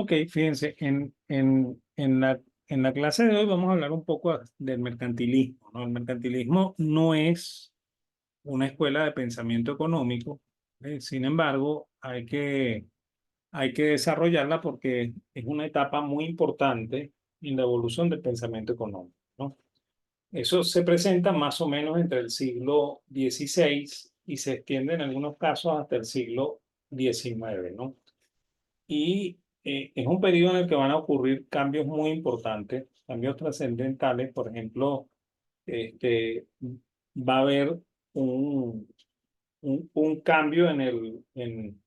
Ok, fíjense, en la clase de hoy vamos a hablar un poco del mercantilismo, ¿no? El mercantilismo no es una escuela de pensamiento económico, sin embargo, hay que desarrollarla porque es una etapa muy importante en la evolución del pensamiento económico, ¿no? Eso se presenta más o menos entre el siglo XVI y se extiende en algunos casos hasta el siglo XIX, ¿no? Y es un periodo en el que van a ocurrir cambios muy importantes, cambios trascendentales. Por ejemplo, este, va a haber un, un cambio en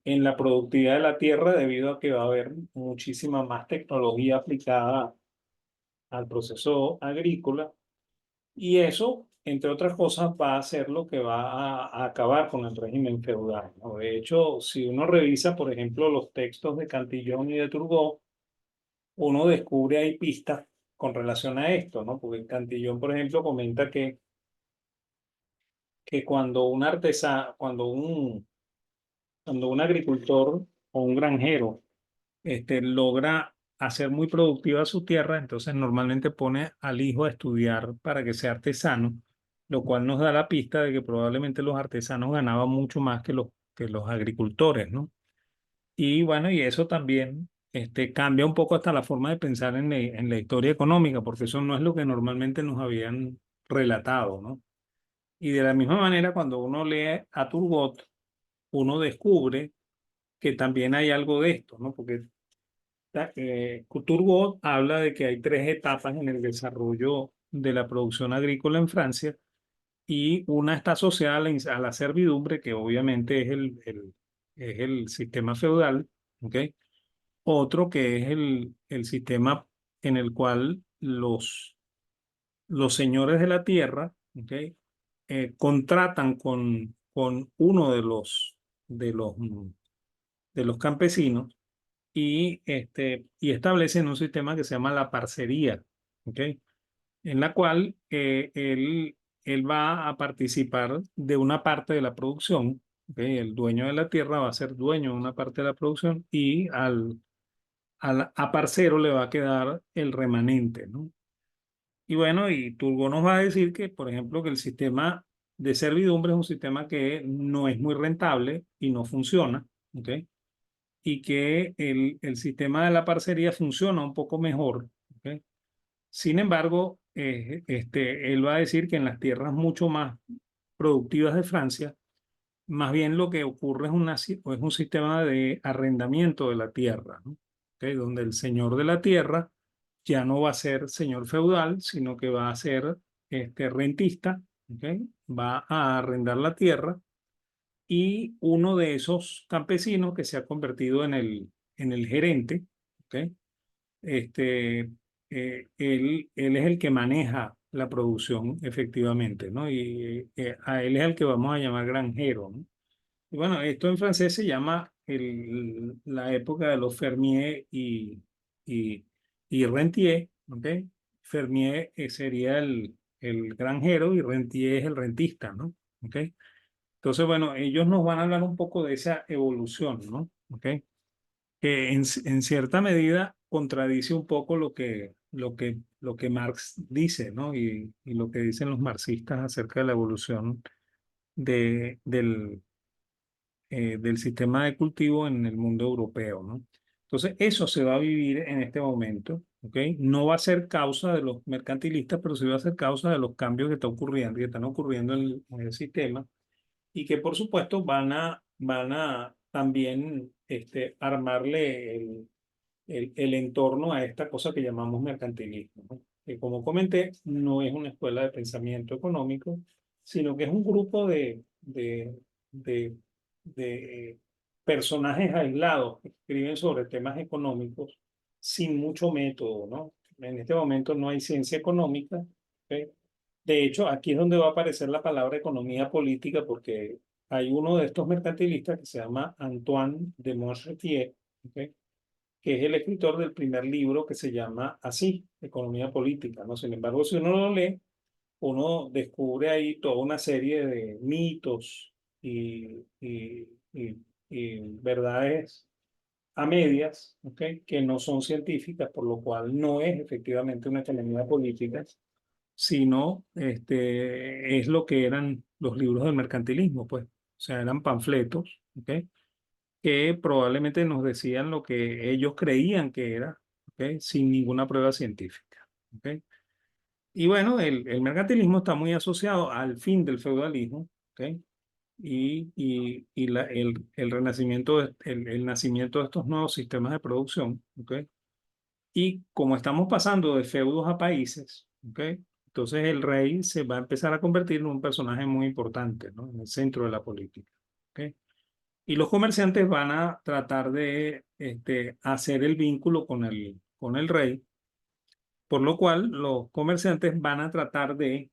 la productividad de la tierra debido a que va a haber muchísima más tecnología aplicada al proceso agrícola. Y eso, entre otras cosas, va a ser lo que va a acabar con el régimen feudal, ¿no? De hecho, si uno revisa, por ejemplo, los textos de Cantillon y de Turgot, uno descubre ahí pistas con relación a esto, ¿no? Porque Cantillon, por ejemplo, comenta que cuando un agricultor o un granjero logra hacer muy productiva su tierra, entonces normalmente pone al hijo a estudiar para que sea artesano, lo cual nos da la pista de que probablemente los artesanos ganaban mucho más que los agricultores, ¿no? Y bueno, y eso también cambia un poco hasta la forma de pensar en la historia económica, porque eso no es lo que normalmente nos habían relatado, ¿no? Y de la misma manera, cuando uno lee a Turgot, uno descubre que también hay algo de esto, ¿no? Porque Turgot habla de que hay tres etapas en el desarrollo de la producción agrícola en Francia y una está asociada a la servidumbre, que obviamente es el sistema feudal, ¿ok? Otro que es el sistema en el cual los señores de la tierra, ¿ok? Contratan con uno de los, de los campesinos y establecen un sistema que se llama la parcería, ¿ok? En la cual él va a participar de una parte de la producción, ¿ok? El dueño de la tierra va a ser dueño de una parte de la producción y a parcero le va a quedar el remanente, ¿no? Y bueno, y Turgo nos va a decir que, por ejemplo, que el sistema de servidumbre es un sistema que no es muy rentable y no funciona, ¿ok? Y que el sistema de la parcería funciona un poco mejor, ¿ok? Sin embargo, él va a decir que en las tierras mucho más productivas de Francia, más bien lo que ocurre es un sistema de arrendamiento de la tierra, ¿no? ¿Ok? Donde el señor de la tierra ya no va a ser señor feudal, sino que va a ser rentista, ¿ok? Va a arrendar la tierra y uno de esos campesinos que se ha convertido en el gerente, ¿ok? este, él es el que maneja la producción efectivamente, ¿no? Y a él es el que vamos a llamar granjero, ¿no? Y bueno, esto en francés se llama la época de los fermiers y, y rentier, ¿ok? Fermier sería el granjero y rentier es el rentista, ¿no? ¿Ok? Entonces, bueno, ellos nos van a hablar un poco de esa evolución, ¿no? ¿Ok? Que en cierta medida contradice un poco lo que Marx dice, ¿no? Y lo que dicen los marxistas acerca de la evolución del sistema de cultivo en el mundo europeo, ¿no? Entonces, eso se va a vivir en este momento, ¿ok? No va a ser causa de los mercantilistas, pero sí va a ser causa de los cambios que están ocurriendo en el sistema y que por supuesto van a también armarle el entorno a esta cosa que llamamos mercantilismo, ¿no? Que como comenté, no es una escuela de pensamiento económico, sino que es un grupo de, de personajes aislados que escriben sobre temas económicos sin mucho método, ¿no? En este momento no hay ciencia económica, ¿ok? De hecho, aquí es donde va a aparecer la palabra economía política, porque hay uno de estos mercantilistas que se llama Antoine de Montesquieu, ¿ok? Que es el escritor del primer libro que se llama así, Economía Política, ¿no? Sin embargo, si uno lo lee, uno descubre ahí toda una serie de mitos y verdades a medias, ¿ok? Que no son científicas, por lo cual no es efectivamente una economía política, sino es lo que eran los libros del mercantilismo, pues. O sea, eran panfletos, ¿ok? Que probablemente nos decían lo que ellos creían que era, ¿ok? Sin ninguna prueba científica, ¿ok? Y bueno, el mercantilismo está muy asociado al fin del feudalismo, ¿ok? El renacimiento, el nacimiento de estos nuevos sistemas de producción, ¿ok? Y como estamos pasando de feudos a países, ¿ok? Entonces el rey se va a empezar a convertir en un personaje muy importante, ¿no? En el centro de la política, ¿ok? Y los comerciantes van a tratar de hacer el vínculo con el rey, por lo cual los comerciantes van a tratar de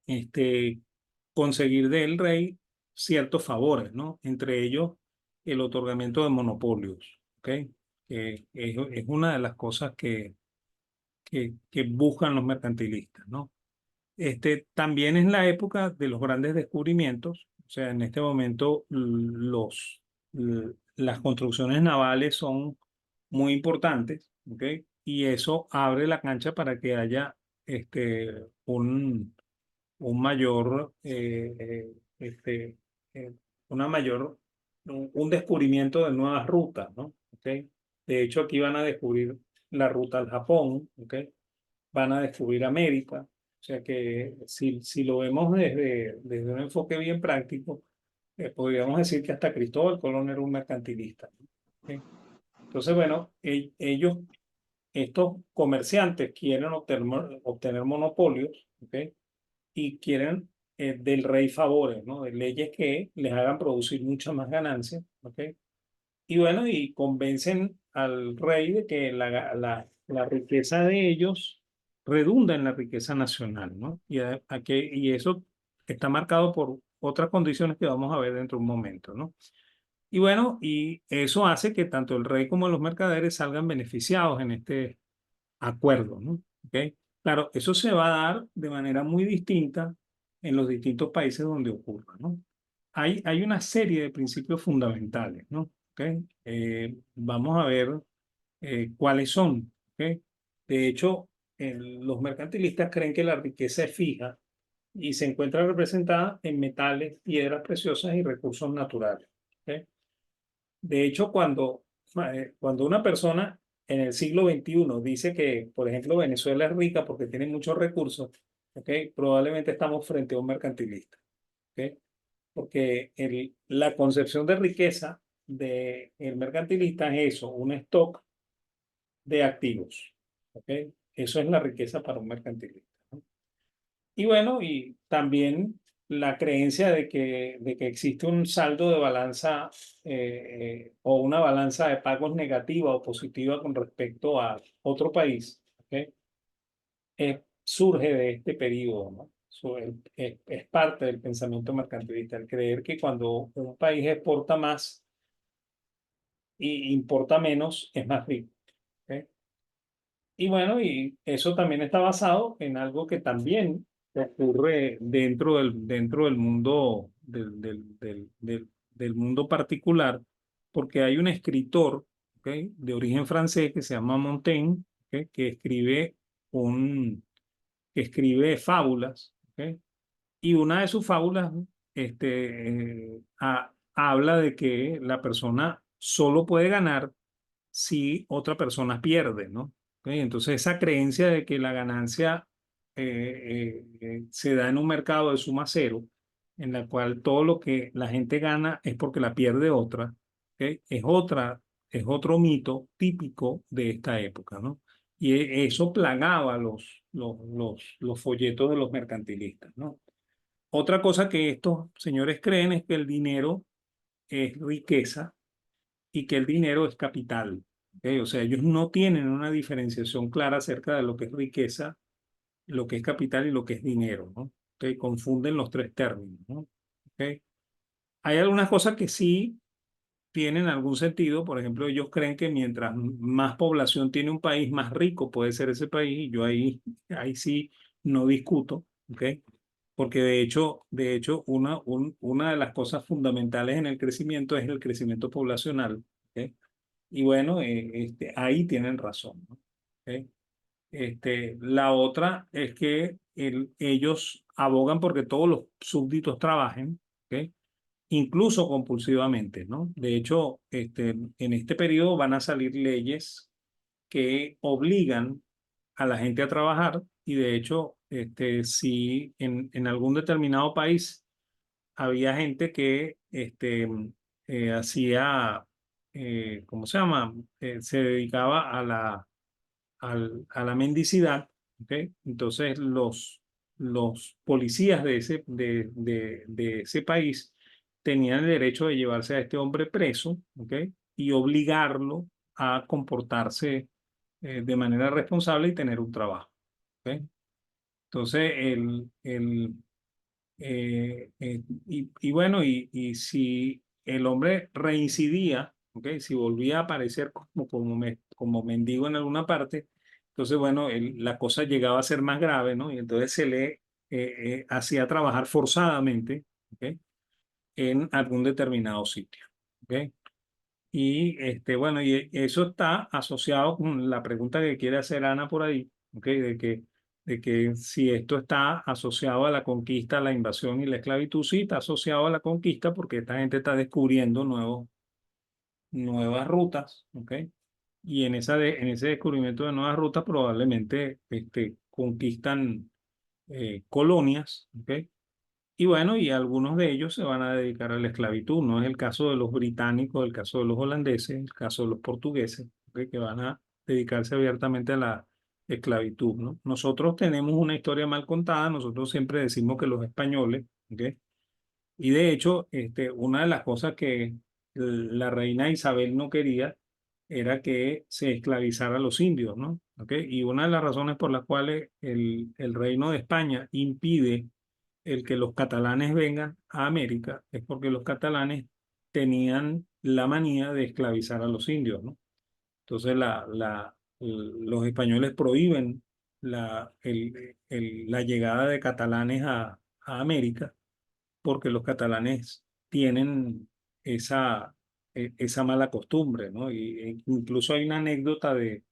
este, conseguir del rey ciertos favores, ¿no? Entre ellos el otorgamiento de monopolios, ¿ok? Es una de las cosas que buscan los mercantilistas, ¿no? También es la época de los grandes descubrimientos, o sea, en este momento las construcciones navales son muy importantes, ¿ok? Y eso abre la cancha para que haya este, un, un mayor, eh, una mayor, un descubrimiento de nuevas rutas, ¿no? ¿Ok? De hecho, aquí van a descubrir la ruta al Japón, ¿ok? Van a descubrir América. O sea que si lo vemos desde un enfoque bien práctico, podríamos decir que hasta Cristóbal Colón era un mercantilista, ¿no? ¿Ok? Entonces, bueno, ellos, estos comerciantes quieren obtener monopolios, ¿ok? Y quieren del rey favores, ¿no? De leyes que les hagan producir muchas más ganancias, ¿ok? Y bueno, y convencen al rey de que la riqueza de ellos redunda en la riqueza nacional, ¿no? Y eso está marcado por otras condiciones que vamos a ver dentro de un momento, ¿no? Y bueno, y eso hace que tanto el rey como los mercaderes salgan beneficiados en este acuerdo, ¿no? ¿Ok? Claro, eso se va a dar de manera muy distinta en los distintos países donde ocurra, ¿no? Hay una serie de principios fundamentales, ¿no? ¿Ok? Vamos a ver cuáles son, ¿ok? De hecho, los mercantilistas creen que la riqueza es fija y se encuentra representada en metales, piedras preciosas y recursos naturales, ¿ok? De hecho, cuando una persona en el siglo XXI dice que, por ejemplo, Venezuela es rica porque tiene muchos recursos, ¿ok? Probablemente estamos frente a un mercantilista, ¿ok? Porque la concepción de riqueza del mercantilista es eso, un stock de activos, ¿ok? Eso es la riqueza para un mercantilista, ¿no? Y bueno, y también la creencia de que existe un saldo de balanza o una balanza de pagos negativa o positiva con respecto a otro país, ¿ok? Surge de este periodo, ¿no? Es parte del pensamiento mercantilista, el creer que cuando un país exporta más y importa menos, es más rico, ¿ok? Y bueno, y eso también está basado en algo que también ocurre dentro del mundo del mundo particular, porque hay un escritor, ¿ok? De origen francés que se llama Montaigne, ¿ok? Un, que escribe fábulas, ¿ok? Y una de sus fábulas habla de que la persona solo puede ganar si otra persona pierde, ¿no? ¿Ok? Entonces esa creencia de que la ganancia se da en un mercado de suma cero, en la cual todo lo que la gente gana es porque la pierde otra, ¿ok? Es otro mito típico de esta época, ¿no? Y eso plagaba los folletos de los mercantilistas, ¿no? Otra cosa que estos señores creen es que el dinero es riqueza y que el dinero es capital. ¿Ok? O sea, ellos no tienen una diferenciación clara acerca de lo que es riqueza, lo que es capital y lo que es dinero, ¿no? ¿Ok? Confunden los tres términos, ¿no? ¿Ok? Hay algunas cosas que sí tienen algún sentido. Por ejemplo, ellos creen que mientras más población tiene un país, más rico puede ser ese país, y yo ahí sí no discuto, ¿ok? Porque de hecho una de las cosas fundamentales en el crecimiento es el crecimiento poblacional, ¿ok? Y bueno, ahí tienen razón, ¿no? ¿Ok? La otra es que ellos abogan porque todos los súbditos trabajen, ¿ok? Incluso compulsivamente, ¿no? De hecho, en este periodo van a salir leyes que obligan a la gente a trabajar y de hecho, si en algún determinado país había gente que hacía, ¿cómo se llama? Se dedicaba a la mendicidad, ¿ok? Entonces los policías de ese país tenían el derecho de llevarse a este hombre preso, ¿ok? Y obligarlo a comportarse de manera responsable y tener un trabajo, ¿ok? Entonces, y bueno, y si el hombre reincidía, ¿ok? Si volvía a aparecer como mendigo en alguna parte, entonces, bueno, la cosa llegaba a ser más grave, ¿no? Y entonces se le hacía trabajar forzadamente, ¿ok? En algún determinado sitio, ¿ok? Y bueno, y eso está asociado con la pregunta que quiere hacer Ana por ahí, ¿ok? De que si esto está asociado a la conquista, la invasión y la esclavitud, sí, está asociado a la conquista porque esta gente está descubriendo nuevas rutas, ¿ok? Y en ese descubrimiento de nuevas rutas probablemente conquistan colonias, ¿ok? Y bueno, y algunos de ellos se van a dedicar a la esclavitud. No es el caso de los británicos, el caso de los holandeses, el caso de los portugueses, ¿ok? Que van a dedicarse abiertamente a la esclavitud, ¿no? Nosotros tenemos una historia mal contada. Nosotros siempre decimos que los españoles, ¿ok? Y de hecho, una de las cosas que la reina Isabel no quería era que se esclavizara a los indios, ¿no? ¿Ok? Y una de las razones por las cuales el reino de España impide el que los catalanes vengan a América es porque los catalanes tenían la manía de esclavizar a los indios, ¿no? Entonces los españoles prohíben la llegada de catalanes a América porque los catalanes tienen esa mala costumbre, ¿no? Incluso hay una anécdota de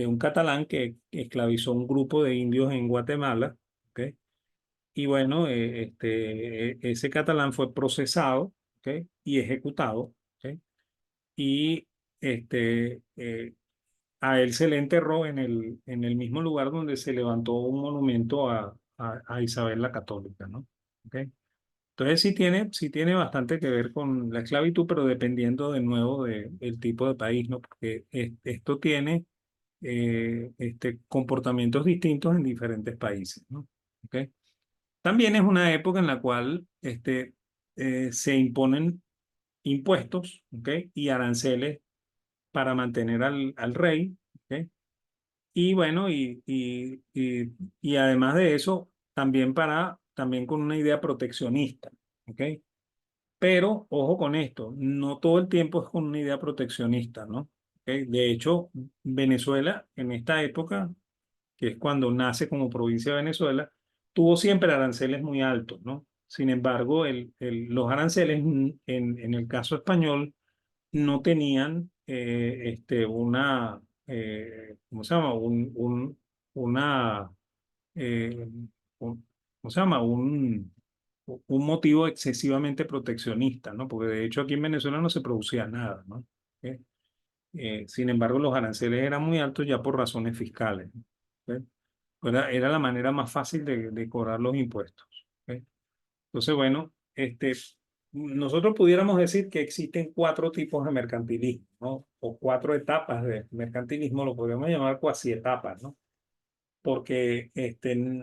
un catalán que esclavizó un grupo de indios en Guatemala, ¿ok? Y bueno, ese catalán fue procesado, ¿ok? Y ejecutado, ¿ok? Y a él se le enterró en el mismo lugar donde se levantó un monumento a Isabel la Católica, ¿no? ¿Ok? Entonces sí tiene bastante que ver con la esclavitud, pero dependiendo de nuevo del tipo de país, ¿no? Porque esto tiene comportamientos distintos en diferentes países, ¿no? ¿Ok? También es una época en la cual se imponen impuestos, ¿ok? Y aranceles para mantener al rey, ¿ok? Y bueno, y además de eso, también con una idea proteccionista, ¿ok? Pero ojo con esto, no todo el tiempo es con una idea proteccionista, ¿no? ¿Ok? De hecho, Venezuela en esta época, que es cuando nace como provincia de Venezuela, tuvo siempre aranceles muy altos, ¿no? Sin embargo, los aranceles en el caso español no tenían ¿cómo se llama? Una, eh, ¿cómo se llama? Un motivo excesivamente proteccionista, ¿no? Porque de hecho aquí en Venezuela no se producía nada, ¿no? ¿Ok? Sin embargo, los aranceles eran muy altos ya por razones fiscales, ¿no? ¿Ok? Era la manera más fácil de cobrar los impuestos, ¿ok? Entonces, bueno, nosotros pudiéramos decir que existen cuatro tipos de mercantilismo, ¿no? O cuatro etapas de mercantilismo, lo podríamos llamar cuasi etapas, ¿no? Porque este,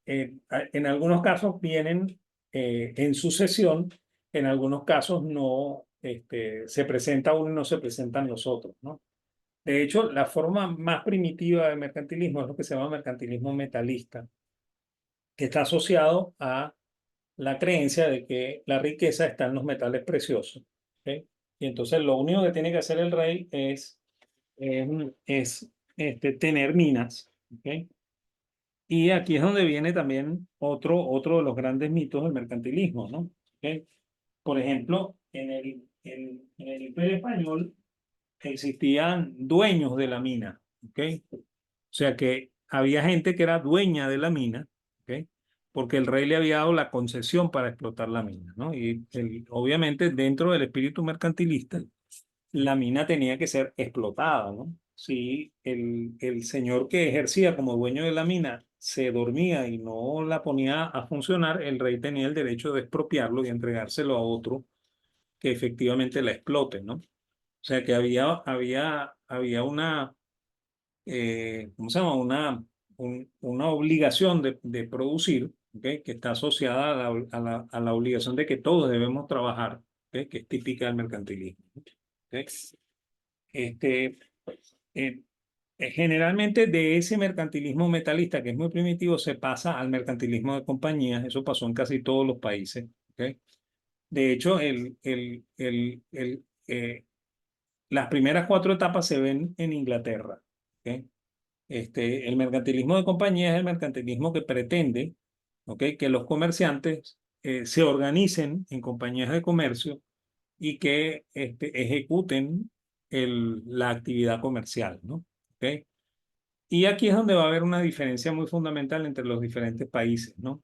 en algunos casos vienen en sucesión, en algunos casos no, se presenta uno y no se presentan los otros, ¿no? De hecho, la forma más primitiva de mercantilismo es lo que se llama mercantilismo metalista, que está asociado a la creencia de que la riqueza está en los metales preciosos, ¿ok? Y entonces lo único que tiene que hacer el rey es tener minas, ¿ok? Y aquí es donde viene también otro de los grandes mitos del mercantilismo, ¿no? ¿Ok? Por ejemplo, en el Imperio Español, existían dueños de la mina, ¿ok? O sea que había gente que era dueña de la mina, ¿ok? Porque el rey le había dado la concesión para explotar la mina, ¿no? Y obviamente dentro del espíritu mercantilista, la mina tenía que ser explotada, ¿no? Si el señor que ejercía como dueño de la mina se dormía y no la ponía a funcionar, el rey tenía el derecho de expropiarlo y entregárselo a otro que efectivamente la explote, ¿no? O sea que había una, ¿cómo se llama? Una obligación de producir, ¿ok? Que está asociada a la obligación de que todos debemos trabajar, ¿ok? Que es típica del mercantilismo, ¿ok? Este, eh, generalmente de ese mercantilismo metalista, que es muy primitivo, se pasa al mercantilismo de compañías. Eso pasó en casi todos los países, ¿ok? De hecho, las primeras cuatro etapas se ven en Inglaterra, ¿ok? El mercantilismo de compañías es el mercantilismo que pretende, ¿ok? Que los comerciantes se organicen en compañías de comercio y que ejecuten la actividad comercial, ¿no? ¿Ok? Y aquí es donde va a haber una diferencia muy fundamental entre los diferentes países, ¿no?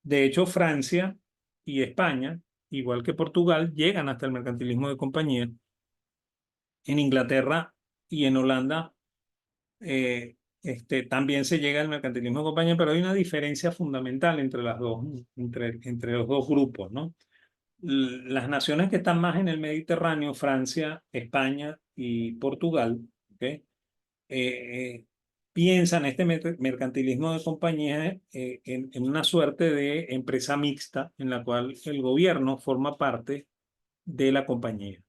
De hecho, Francia y España, igual que Portugal, llegan hasta el mercantilismo de compañía. En Inglaterra y en Holanda también se llega al mercantilismo de compañía, pero hay una diferencia fundamental entre las dos, entre los dos grupos, ¿no? Las naciones que están más en el Mediterráneo, Francia, España y Portugal, ¿ok? Piensan este mercantilismo de compañía en una suerte de empresa mixta en la cual el gobierno forma parte de la compañía.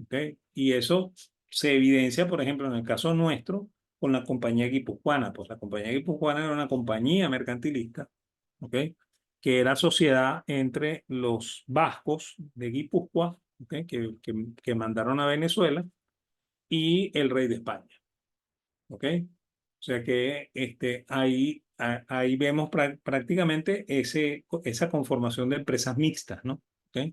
¿Ok? Y eso se evidencia, por ejemplo, en el caso nuestro, con la compañía guipuzcoana. Pues la compañía guipuzcoana era una compañía mercantilista, ¿ok? Que era sociedad entre los vascos de Guipúzcoa, ¿ok? Que mandaron a Venezuela, y el rey de España. ¿Ok? O sea que ahí vemos prácticamente esa conformación de empresas mixtas, ¿no? ¿Ok?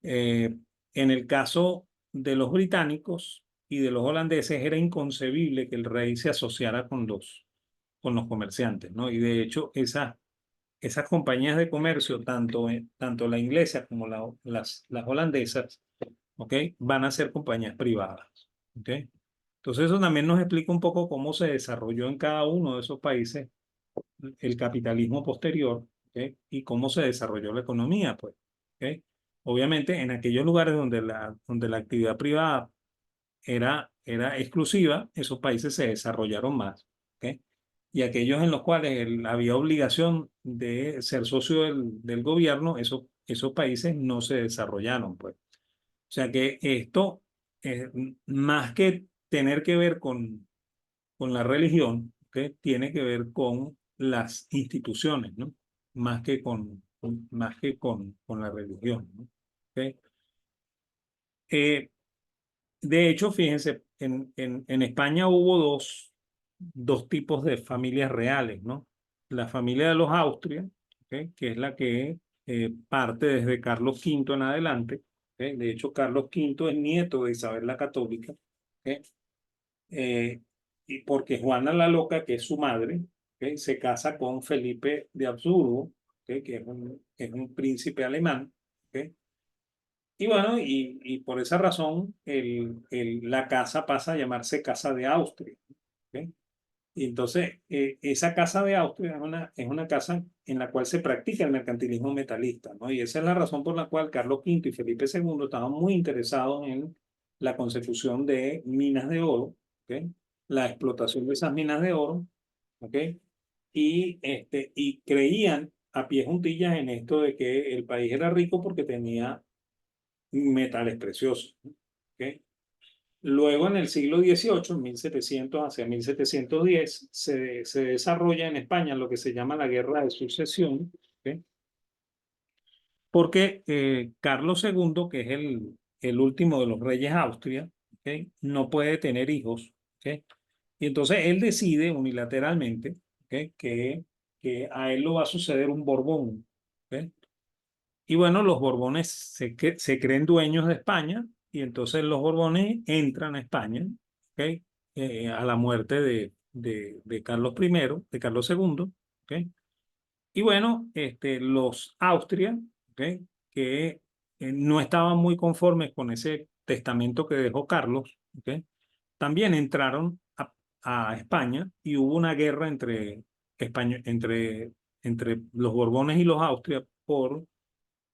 Eh, en el caso de los británicos y de los holandeses era inconcebible que el rey se asociara con los comerciantes, ¿no? Y de hecho esas compañías de comercio, tanto la inglesa como las holandesas, ¿ok? Van a ser compañías privadas, ¿ok? Entonces eso también nos explica un poco cómo se desarrolló en cada uno de esos países el capitalismo posterior, ¿ok? Y cómo se desarrolló la economía, pues, ¿ok? Obviamente en aquellos lugares donde la actividad privada era exclusiva, esos países se desarrollaron más, ¿ok? Y aquellos en los cuales había obligación de ser socio del gobierno, esos países no se desarrollaron, pues. O sea que esto, más que tener que ver con la religión, ¿ok? Tiene que ver con las instituciones, ¿no? Más que con la religión, ¿no? ¿Ok? Eh, de hecho, fíjense, en España hubo dos tipos de familias reales, ¿no? La familia de los Austria, ¿ok? Que es la que parte desde Carlos V en adelante. ¿Ok? De hecho, Carlos V es nieto de Isabel la Católica. ¿Ok? eh, y porque Juana la Loca, que es su madre, ¿ok? Se casa con Felipe de Habsburgo, ¿ok? Que es un príncipe alemán. ¿Ok? Y bueno, y por esa razón la casa pasa a llamarse Casa de Austria. ¿Ok? Y entonces, esa Casa de Austria es una casa en la cual se practica el mercantilismo metalista, ¿no? Y esa es la razón por la cual Carlos V y Felipe II estaban muy interesados en la consecución de minas de oro, ¿ok? La explotación de esas minas de oro, ¿ok? Y creían a pie juntillas en esto de que el país era rico porque tenía metales preciosos, ¿ok? Luego, en el siglo XVIII, 1700 hacia 1710, se desarrolla en España lo que se llama la Guerra de Sucesión, ¿ok? Porque Carlos II, que es el último de los reyes Austria, ¿ok? No puede tener hijos, ¿ok? Y entonces él decide unilateralmente, ¿ok? que a él lo va a suceder un Borbón, ¿ok? Y bueno, los Borbones se creen dueños de España y entonces los Borbones entran a España, ¿ok? A la muerte de Carlos I, de Carlos II, ¿ok? Y bueno, los Austria, ¿ok? Que no estaban muy conformes con ese testamento que dejó Carlos, ¿ok? También entraron a España y hubo una guerra entre los Borbones y los Austria por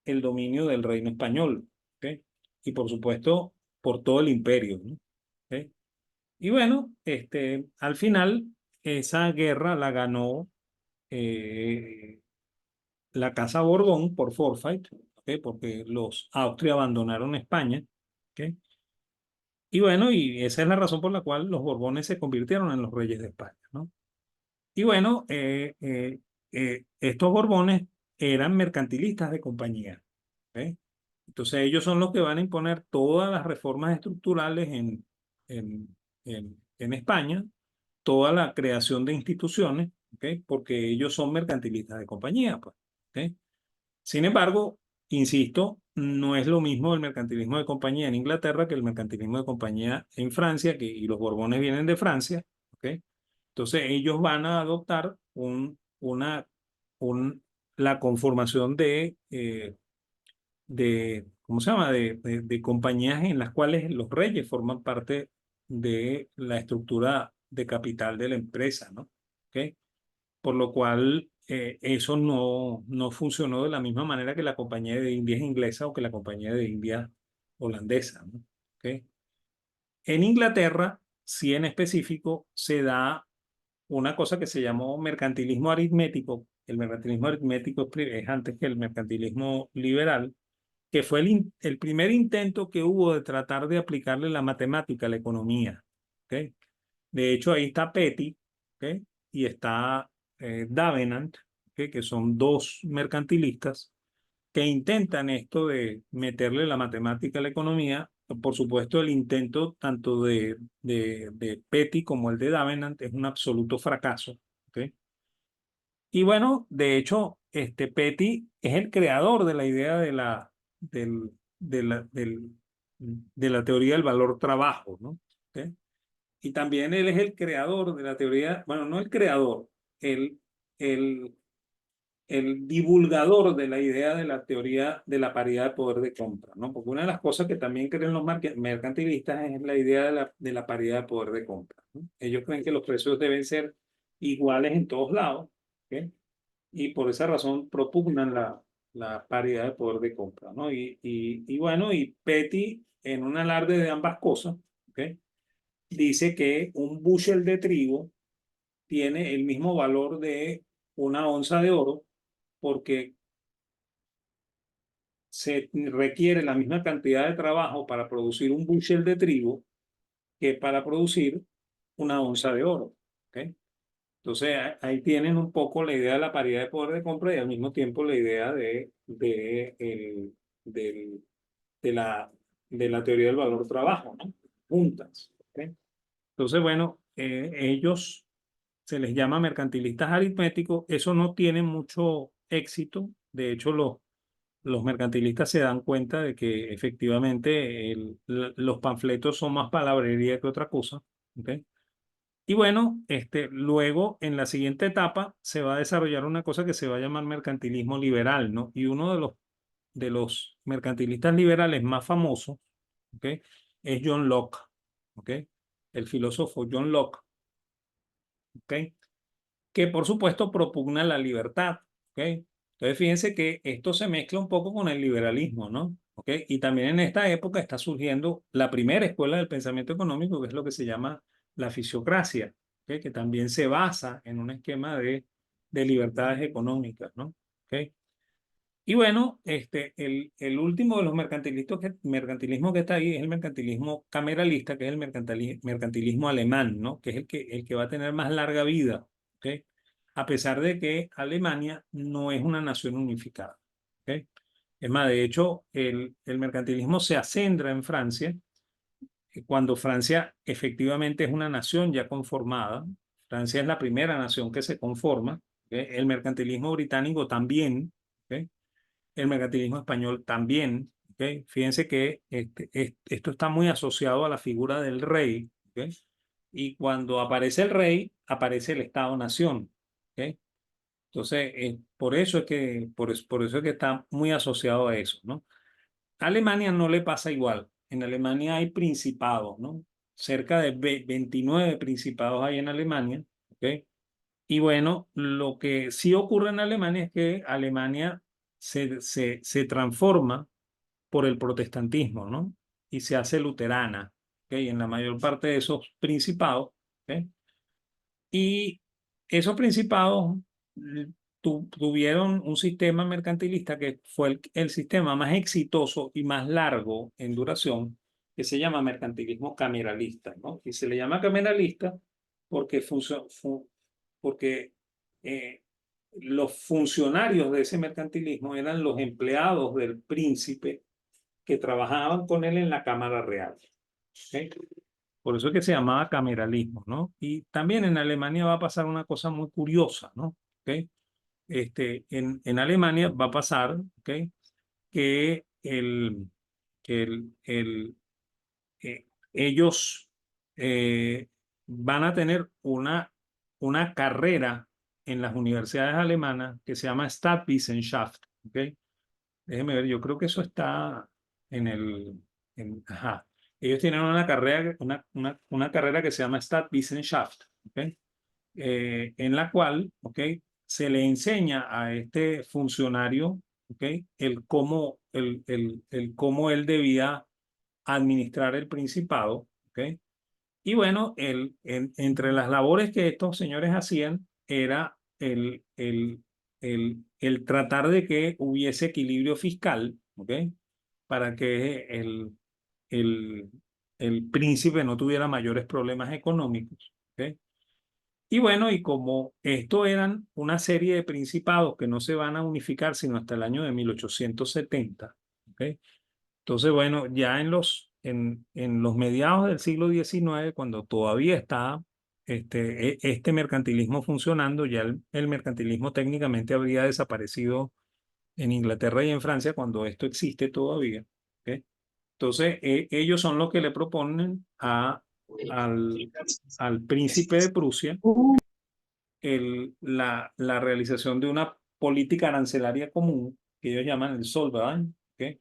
el dominio del reino español, ¿ok? Y por supuesto por todo el imperio, ¿no? ¿Ok? Y bueno, al final esa guerra la ganó eh, la Casa Borbón por forfeit, ¿ok? Porque los Austria abandonaron España, ¿ok? Y bueno, y esa es la razón por la cual los Borbones se convirtieron en los reyes de España, ¿no? Y bueno, estos Borbones eran mercantilistas de compañía, ¿ok? Entonces ellos son los que van a imponer todas las reformas estructurales en, en España, toda la creación de instituciones, ¿ok? Porque ellos son mercantilistas de compañía, pues, ¿ok? Sin embargo, insisto, no es lo mismo el mercantilismo de compañía en Inglaterra que el mercantilismo de compañía en Francia, y los Borbones vienen de Francia, ¿ok? Entonces ellos van a adoptar la conformación ¿cómo se llama? De compañías en las cuales los reyes forman parte de la estructura de capital de la empresa, ¿no? ¿Ok? Por lo cual eso no funcionó de la misma manera que la compañía de Indias inglesa o que la compañía de Indias holandesa, ¿no? ¿Ok? En Inglaterra, sí en específico, se da una cosa que se llamó mercantilismo aritmético. El mercantilismo aritmético es antes que el mercantilismo liberal, que fue el primer intento que hubo de tratar de aplicarle la matemática a la economía. ¿Ok? De hecho, ahí está Petty, ¿ok? Y está Davenant, ¿ok? Que son dos mercantilistas que intentan esto de meterle la matemática a la economía. Por supuesto, el intento tanto de Petty como el de Davenant es un absoluto fracaso, ¿ok? Y bueno, de hecho, Petty es el creador de la idea del, de de la teoría del valor trabajo, ¿no? ¿Ok? Y también él es el creador de la teoría, bueno, no el creador, el, el, el divulgador de la idea de la teoría de la paridad de poder de compra, ¿no? Porque una de las cosas que también creen los mercantilistas es la idea de la paridad de poder de compra, ¿no? Ellos creen que los precios deben ser iguales en todos lados, ¿ok? Y por esa razón propugnan la paridad de poder de compra, ¿no? Y bueno, y Petty, en un alarde de ambas cosas, ¿ok? Dice que un bushel de trigo tiene el mismo valor de una onza de oro porque se requiere la misma cantidad de trabajo para producir un bushel de trigo que para producir una onza de oro, ¿ok? Entonces ahí tienen un poco la idea de la paridad de poder de compra y al mismo tiempo la idea del- de de la teoría del valor trabajo, ¿no? Juntas, ¿ok? Entonces, bueno, ellos se les llama mercantilistas aritméticos. Eso no tiene mucho éxito. De hecho, los mercantilistas se dan cuenta de que efectivamente los panfletos son más palabrería que otra cosa, ¿ok? Y bueno, luego en la siguiente etapa se va a desarrollar una cosa que se va a llamar mercantilismo liberal, ¿no? Y uno de los mercantilistas liberales más famosos, ¿ok? Es John Locke, ¿ok? El filósofo John Locke, ¿ok? Que por supuesto propugna la libertad, ¿ok? Entonces fíjense que esto se mezcla un poco con el liberalismo, ¿no? ¿Ok? Y también en esta época está surgiendo la primera escuela del pensamiento económico, que es lo que se llama la fisiocracia, ¿ok? Que también se basa en un esquema de libertades económicas, ¿no? ¿Ok? Y bueno, el último de los mercantilismos que está ahí es el mercantilismo cameralista, que es el mercantilismo alemán, ¿no? Que es el que va a tener más larga vida, ¿ok? A pesar de que Alemania no es una nación unificada, ¿ok? Es más, de hecho, el mercantilismo se acendra en Francia, cuando Francia efectivamente es una nación ya conformada. Francia es la primera nación que se conforma, ¿ok? El mercantilismo británico también, ¿ok? El mercantilismo español también, ¿ok? ¿ok? Fíjense que esto está muy asociado a la figura del rey, ¿ok? Y cuando aparece el rey, aparece el Estado-nación, ¿ok? Entonces, por eso es que está muy asociado a eso, ¿no? A Alemania no le pasa igual. En Alemania hay principados, ¿no? Cerca de 29 principados hay en Alemania, ¿ok? Y bueno, lo que sí ocurre en Alemania es que Alemania se transforma por el protestantismo, ¿no? Y se hace luterana, ¿ok? En la mayor parte de esos principados, ¿ok? Y esos principados tuvieron un sistema mercantilista que fue el sistema más exitoso y más largo en duración, que se llama mercantilismo cameralista, ¿no? Y se le llama cameralista porque, porque eh, los funcionarios de ese mercantilismo eran los empleados del príncipe que trabajaban con él en la Cámara Real. ¿Ok? Por eso es que se llamaba cameralismo, ¿no? Y también en Alemania va a pasar una cosa muy curiosa, ¿no? ¿Ok? En Alemania va a pasar, ¿ok? Que, ellos van a tener una carrera en las universidades alemanas que se llama Stadtwissenschaft, ¿ok? Déjeme ver, yo creo que eso está en ajá. Ellos tienen una carrera que se llama Stadtwissenschaft, ¿ok? En la cual, ¿ok? Se le enseña a este funcionario, ¿ok? El cómo él debía administrar el principado, ¿ok? Y bueno, entre las labores que estos señores hacían era el tratar de que hubiese equilibrio fiscal, ¿ok? Para que el, el príncipe no tuviera mayores problemas económicos, ¿ok? Y bueno, y como esto eran una serie de principados que no se van a unificar sino hasta el año de 1870, ¿ok? Entonces, bueno, ya en los mediados del siglo XIX, cuando todavía está este mercantilismo funcionando, ya el mercantilismo técnicamente habría desaparecido en Inglaterra y en Francia cuando esto existe todavía. ¿Ok? Entonces, ellos son los que le proponen al príncipe de Prusia la realización de una política arancelaria común que ellos llaman el Zollverein, ¿ok?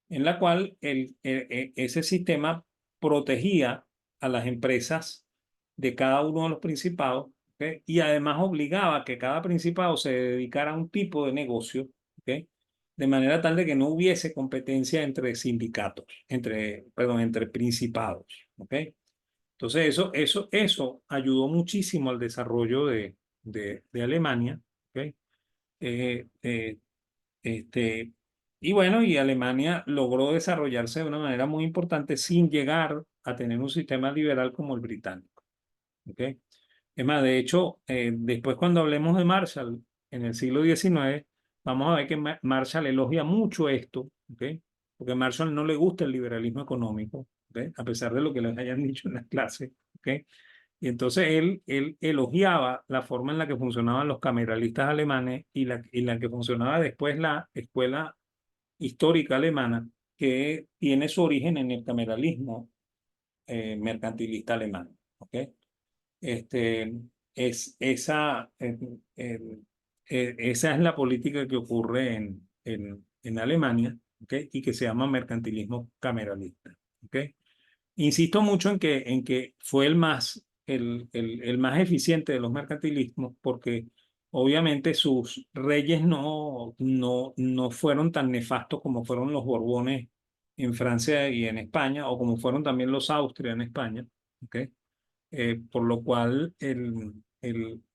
En la cual ese sistema protegía a las empresas de cada uno de los principados, ¿ok? Y además obligaba a que cada principado se dedicara a un tipo de negocio, ¿ok? De manera tal de que no hubiese competencia entre sindicatos, entre principados, ¿ok? Entonces eso ayudó muchísimo al desarrollo de Alemania, ¿ok? Eh, eh, este, y bueno, y Alemania logró desarrollarse de una manera muy importante sin llegar a tener un sistema liberal como el británico. ¿Ok? Es más, de hecho, después cuando hablemos de Marshall en el siglo XIX, vamos a ver que Marshall elogia mucho esto, ¿ok? Porque a Marshall no le gusta el liberalismo económico, ¿ok? A pesar de lo que les hayan dicho en las clases, ¿ok? Y entonces él elogiaba la forma en la que funcionaban los cameralistas alemanes y la que funcionaba después la escuela histórica alemana, que tiene su origen en el cameralismo mercantilista alemán. ¿Ok? Este, eh, esa es la política que ocurre en Alemania, ¿ok? Y que se llama mercantilismo cameralista. ¿Ok? Insisto mucho en que fue el más eficiente de los mercantilismos porque obviamente sus reyes no fueron tan nefastos como fueron los Borbones en Francia y en España o como fueron también los Austria en España. ¿Ok? Por lo cual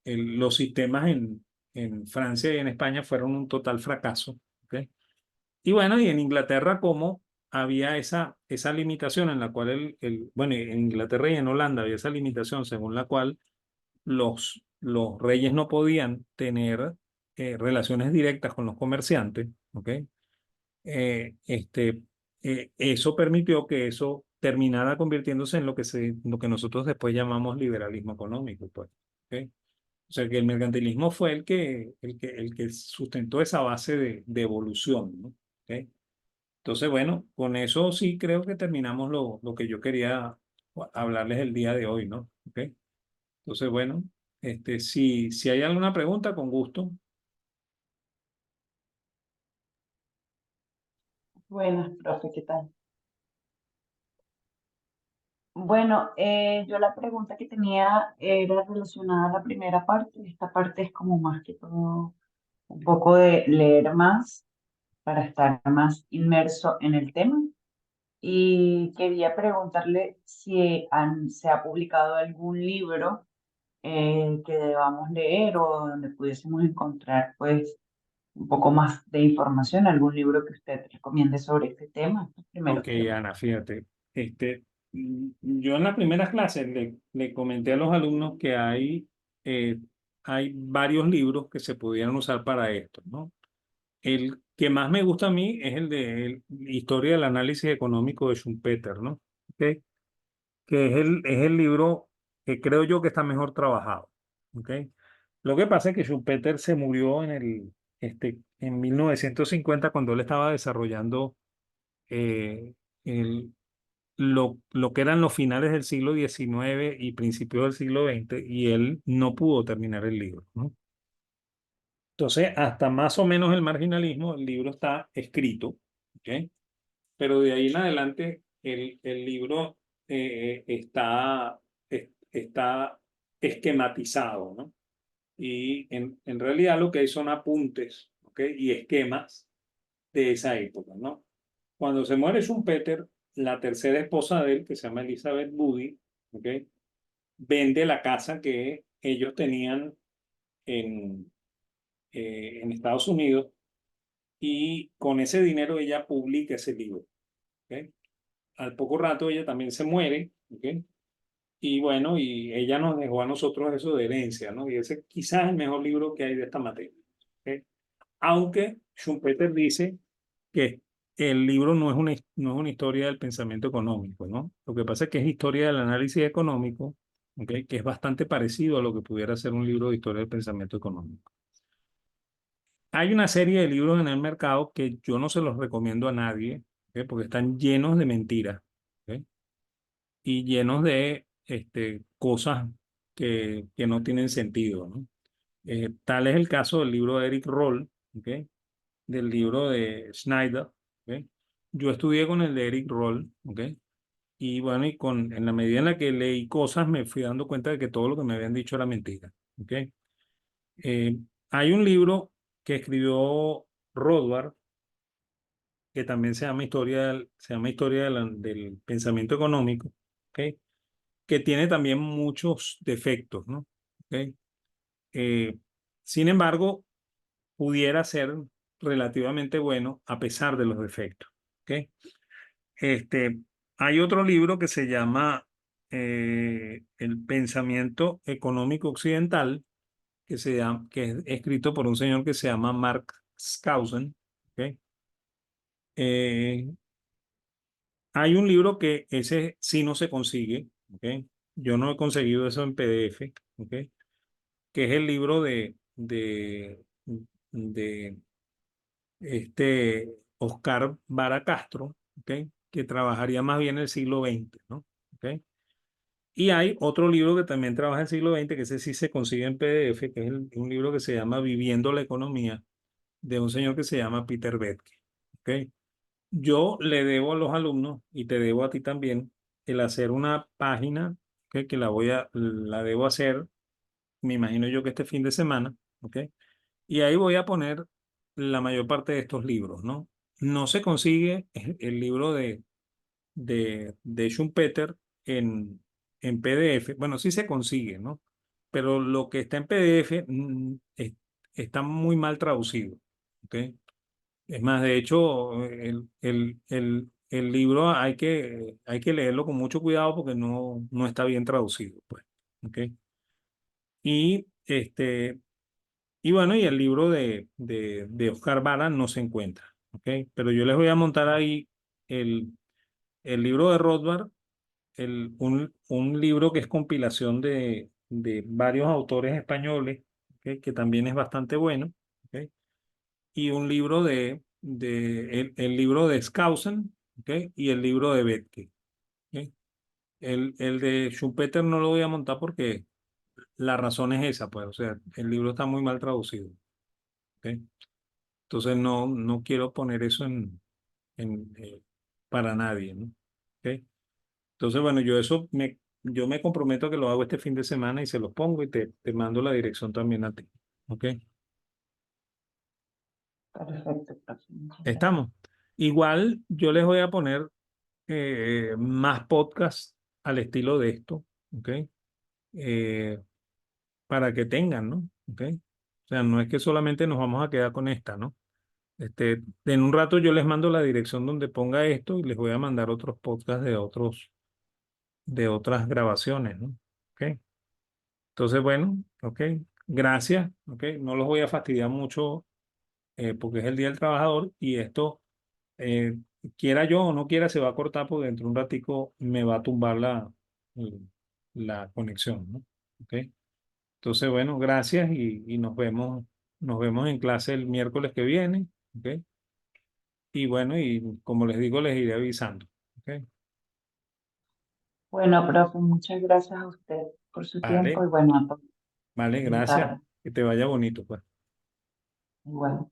los sistemas en Francia y en España fueron un total fracaso. ¿Ok? Y bueno, y en Inglaterra, como había esa limitación en la cual bueno, en Inglaterra y en Holanda había esa limitación según la cual los reyes no podían tener relaciones directas con los comerciantes, ¿ok? Eso permitió que eso terminara convirtiéndose en lo que nosotros después llamamos liberalismo económico, pues, ¿ok? O sea, que el mercantilismo fue el que sustentó esa base de evolución, ¿no? ¿Ok? Entonces, bueno, con eso sí creo que terminamos lo que yo quería hablarles el día de hoy, ¿no? ¿Ok? Entonces, bueno, si hay alguna pregunta, con gusto. Buenas, profe, ¿qué tal? Bueno, yo la pregunta que tenía era relacionada a la primera parte. Esta parte es como más que todo un poco de leer más para estar más inmerso en el tema. Y quería preguntarle si se ha publicado algún libro que debamos leer o donde pudiésemos encontrar pues un poco más de información, algún libro que usted recomiende sobre este tema, estos Ok, primeros temas. Ana, fíjate, yo en la primera clase le comenté a los alumnos que hay varios libros que se pudieran usar para esto, ¿no? El que más me gusta a mí es el de Historia del Análisis Económico de Schumpeter, ¿no? ¿Ok? Que es el libro que creo yo que está mejor trabajado, ¿ok? Lo que pasa es que Schumpeter se murió en 1950 cuando él estaba desarrollando eh, el, lo que eran los finales del siglo XIX y principios del siglo XX, y él no pudo terminar el libro, ¿no? Entonces, hasta más o menos el marginalismo, el libro está escrito, ¿ok? Pero de ahí en adelante el libro está esquematizado, ¿no? Y en realidad lo que hay son apuntes, ¿ok? Y esquemas de esa época, ¿no? Cuando se muere Schumpeter, la tercera esposa de él, que se llama Elizabeth Moody, ¿ok? Vende la casa que ellos tenían en, en Estados Unidos, y con ese dinero ella publica ese libro, ¿ok? Al poco rato ella también se muere, ¿ok? Y bueno, y ella nos dejó a nosotros eso de herencia, ¿no? Y ese quizás es el mejor libro que hay de esta materia, ¿ok? Aunque Schumpeter dice que el libro no es una historia del pensamiento económico, ¿no? Lo que pasa es que es historia del análisis económico, ¿ok? Que es bastante parecido a lo que pudiera ser un libro de historia del pensamiento económico. Hay una serie de libros en el mercado que yo no se los recomiendo a nadie, ¿ok? Porque están llenos de mentiras, ¿ok? Y llenos de cosas que no tienen sentido, ¿no? Tal es el caso del libro de Eric Roll, ¿ok? Del libro de Schneider, ¿ok? Yo estudié con el de Eric Roll, ¿ok? Y bueno, en la medida en la que leí cosas, me fui dando cuenta de que todo lo que me habían dicho era mentira, ¿ok? Eh, Hay un libro que escribió Rothbard, que también se llama Historia del Pensamiento Económico, ¿ok? Que tiene también muchos defectos, ¿no? ¿Ok? Eh, Sin embargo, pudiera ser relativamente bueno a pesar de los defectos, ¿ok? Este, Hay otro libro que se llama El Pensamiento Económico Occidental, que es escrito por un señor que se llama Mark Skousen, ¿ok? Eh, Hay un libro que ese sí no se consigue, ¿ok? Yo no he conseguido eso en PDF, ¿ok? Que es el libro de Oscar Vara Castro, ¿ok? Que trabajaría más bien el siglo XX, ¿no? ¿Ok? Y hay otro libro que también trabaja el siglo XX, que ese sí se consigue en PDF, que es un libro que se llama Viviendo la Economía, de un señor que se llama Peter Bettke, ¿ok? Yo le debo a los alumnos, y te debo a ti también, el hacer una página, ¿ok? Que la debo hacer, me imagino yo que este fin de semana, ¿ok? Y ahí voy a poner la mayor parte de estos libros, ¿no? No se consigue el libro de Schumpeter en PDF. Bueno, sí se consigue, ¿no? Pero lo que está en PDF está muy mal traducido, ¿ok? Es más, de hecho, el libro hay que leerlo con mucho cuidado porque no está bien traducido, pues, ¿ok? Y y bueno, y el libro de Oscar Vara no se encuentra, ¿ok? Pero yo les voy a montar ahí el, el libro de Rothbard, un libro que es compilación de varios autores españoles, ¿ok? Que también es bastante bueno, ¿ok? Y un libro el libro de Skousen, ¿ok? Y el libro de Bethke. ¿Ok? El de Schumpeter no lo voy a montar porque la razón es esa, pues, o sea, el libro está muy mal traducido. ¿Ok? Entonces no quiero poner eso para nadie, ¿no? ¿Ok? Entonces, bueno, yo me comprometo a que lo hago este fin de semana y se los pongo y te mando la dirección también a ti. ¿Ok? Perfecto, profe. Muchas gracias. Estamos. Igual yo les voy a poner más podcasts al estilo de esto, ¿ok? Eh, para que tengan, ¿no? ¿Ok? O sea, no es que solamente nos vamos a quedar con esta, ¿no? En un rato yo les mando la dirección donde ponga esto y les voy a mandar otros podcasts de otras grabaciones, ¿no? ¿Ok? Entonces, bueno, ¿ok? Gracias, ¿ok? No los voy a fastidiar mucho porque es el Día del Trabajador y esto, eh, quiera yo o no quiera, se va a cortar porque dentro de un ratico me va a tumbar la conexión, ¿no? ¿Ok? Entonces, bueno, gracias y nos vemos en clase el miércoles que viene, ¿ok? Y bueno, y como les digo, les iré avisando, ¿ok? Bueno, profe, muchas gracias a usted por su tiempo Vale, y bueno, vale, feliz gracias. tarde. Que te vaya bonito, pues. Igual.